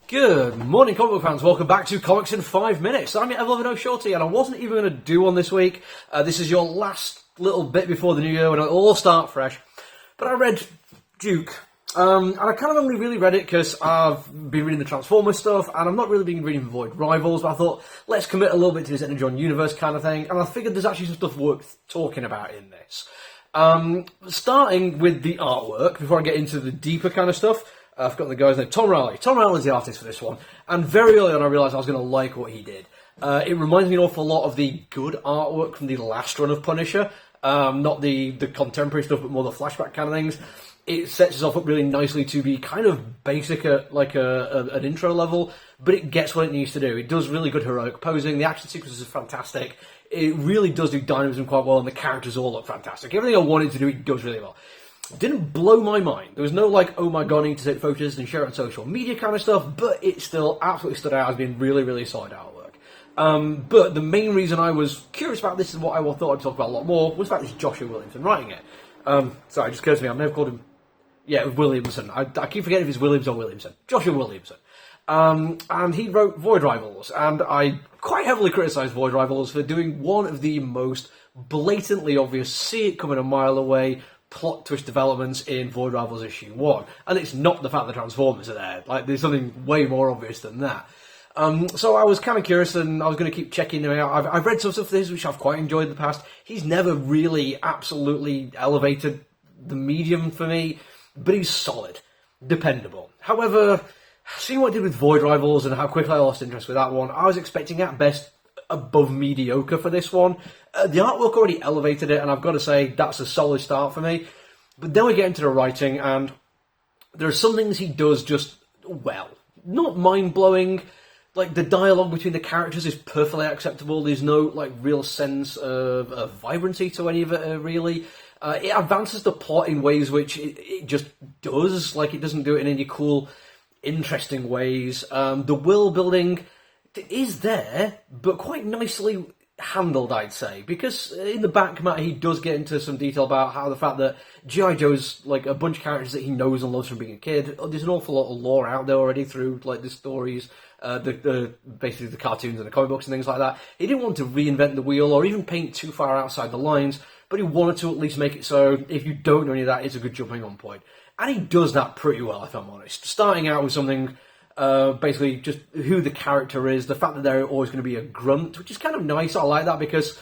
Good morning, comic book fans. Welcome back to Comics in 5 Minutes. I'm your ever-loving Shorty, and I wasn't even going to do one this week. This is your last little bit before the new year when it'll all start fresh. But I read Duke, and I kind of only really read it because I've been reading the Transformers stuff, and I've not really been reading Void Rivals, but I thought, let's commit a little bit to this Energon Universe kind of thing, and I figured there's actually some stuff worth talking about in this. Starting with the artwork, before I get into the deeper kind of stuff, I've got the guy's name, Tom Rowley. Tom Rowley is the artist for this one, and very early on I realised I was going to like what he did. It reminds me an awful lot of the good artwork from the last run of Punisher, not the contemporary stuff, but more the flashback kind of things. It sets itself up really nicely to be kind of basic at like an intro level, but it gets what it needs to do. It does really good heroic posing, the action sequences are fantastic, it really does do dynamism quite well, and the characters all look fantastic. Everything I wanted to do, it does really well. Didn't blow my mind. There was no like, oh my god, I need to take photos and share it on social media kind of stuff, but it still absolutely stood out as being really, really solid artwork. But the main reason I was curious about this and what I thought I'd talk about a lot more was the fact that it's Joshua Williamson writing it. Sorry, it just occurs to me, I've never called him... Yeah, Williamson. I keep forgetting if it's Williams or Williamson. Joshua Williamson. And he wrote Void Rivals, and I quite heavily criticised Void Rivals for doing one of the most blatantly obvious, see it coming a mile away, plot twist developments in Void Rivals issue 1. And it's not the fact the Transformers are there. Like, there's something way more obvious than that. So I was kind of curious, and I was going to keep checking him out. I've read some stuff for this, which I've quite enjoyed in the past. He's never really absolutely elevated the medium for me, but he's solid, dependable. However, seeing what I did with Void Rivals and how quickly I lost interest with that one, I was expecting at best above mediocre for this one. The artwork already elevated it, and I've got to say that's a solid start for me. But then we get into the writing, and there are some things he does just well. Not mind-blowing. Like, the dialogue between the characters is perfectly acceptable. There's no, like, real sense of vibrancy to any of it, really. It advances the plot in ways which it just does. Like, it doesn't do it in any cool, interesting ways. The world building is there, but quite nicely handled, I'd say, because in the back matter he does get into some detail about how the fact that G.I. Joe's like a bunch of characters that he knows and loves from being a kid. There's an awful lot of lore out there already through like the stories, basically the cartoons and the comic books and things like that. He didn't want to reinvent the wheel or even paint too far outside the lines, but he wanted to at least make it so if you don't know any of that, it's a good jumping on point. And he does that pretty well, if I'm honest. Starting out with something basically just who the character is, the fact that they're always going to be a grunt, which is kind of nice. I like that because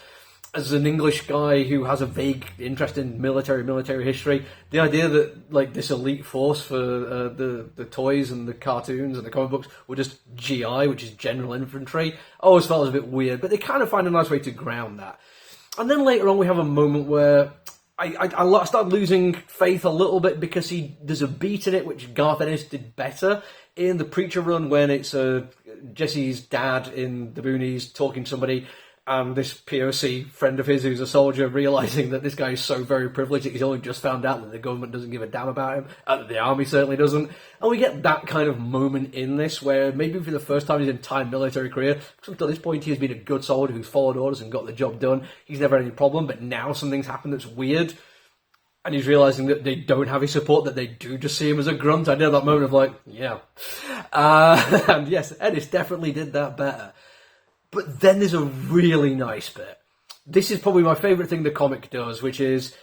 as an English guy who has a vague interest in military history, the idea that like this elite force for the toys and the cartoons and the comic books were just GI, which is General Infantry, I always felt it was a bit weird, but they kind of find a nice way to ground that. And then later on we have a moment where I started losing faith a little bit because there's a beat in it which Garth Ennis did better. In the Preacher run, when it's Jesse's dad in the boonies talking to somebody, and this POC friend of his who's a soldier realising that this guy is so very privileged that he's only just found out that the government doesn't give a damn about him, and that the army certainly doesn't. And we get that kind of moment in this where maybe for the first time in his entire military career, because up to this point he has been a good soldier who's followed orders and got the job done, he's never had any problem, but now something's happened that's weird. And he's realising that they don't have his support, that they do just see him as a grunt. I know that moment of like, yeah. And yes, Ennis definitely did that better. But then there's a really nice bit. This is probably my favourite thing the comic does, which is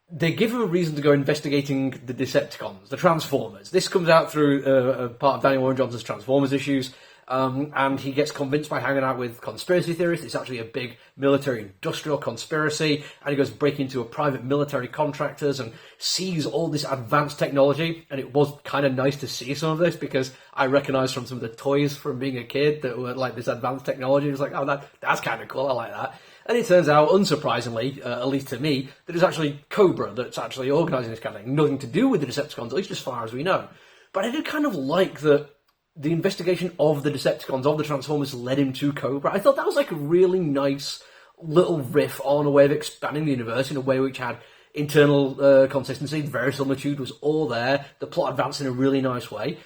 they give him a reason to go investigating the Decepticons, the Transformers. This comes out through a part of Daniel Warren Johnson's Transformers issues. And he gets convinced by hanging out with conspiracy theorists it's actually a big military-industrial conspiracy, and he goes breaking into a private military contractors and sees all this advanced technology, and it was kind of nice to see some of this, because I recognised from some of the toys from being a kid that were like this advanced technology. It was like, oh, that's kind of cool, I like that. And it turns out, unsurprisingly, at least to me, that it's actually Cobra that's actually organising this kind of thing. Nothing to do with the Decepticons, at least as far as we know. But I did kind of like that the investigation of the Decepticons, of the Transformers, led him to Cobra. I thought that was like a really nice little riff on a way of expanding the universe in a way which had internal consistency. Verisimilitude was all there. The plot advanced in a really nice way.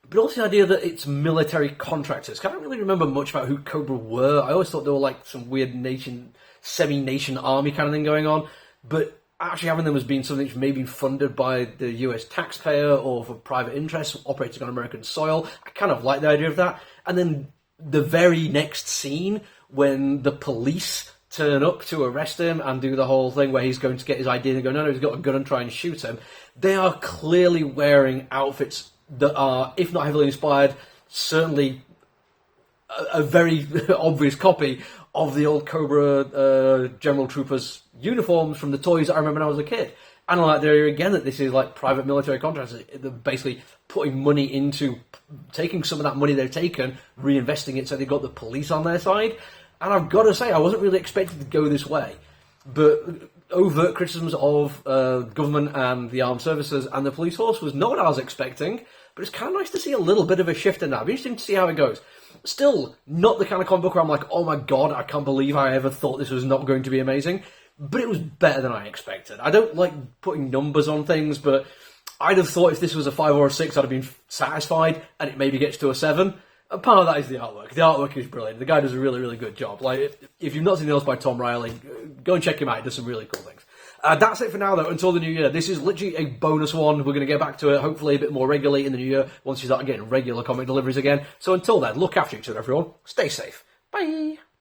But also the idea that it's military contractors. I don't really remember much about who Cobra were. I always thought they were like some weird semi-nation army kind of thing going on. But actually having them as being something that's maybe funded by the US taxpayer or for private interests operating on American soil. I kind of like the idea of that. And then the very next scene when the police turn up to arrest him and do the whole thing where he's going to get his ID and they go, no, he's got a gun and try and shoot him. They are clearly wearing outfits that are, if not heavily inspired, certainly a very obvious copy of the old Cobra General Troopers uniforms from the toys that I remember when I was a kid. And I like the idea again that this is like private military contractors. They're basically putting money into taking some of that money they've taken, reinvesting it so they've got the police on their side. And I've got to say, I wasn't really expecting to go this way. But overt criticisms of government and the armed services and the police force was not what I was expecting. But it's kind of nice to see a little bit of a shift in that. It'll be interesting to see how it goes. Still, not the kind of comic book where I'm like, oh my god, I can't believe I ever thought this was not going to be amazing. But it was better than I expected. I don't like putting numbers on things, but I'd have thought if this was a 5 or a 6, I'd have been satisfied, and it maybe gets to a 7. And part of that is the artwork. The artwork is brilliant. The guy does a really, really good job. Like, if you've not seen the else by Tom Riley, go and check him out. He does some really cool things. That's it for now, though, until the new year. This is literally a bonus one. We're going to get back to it, hopefully, a bit more regularly in the new year, once you start getting regular comic deliveries again. So until then, look after each other, everyone. Stay safe. Bye.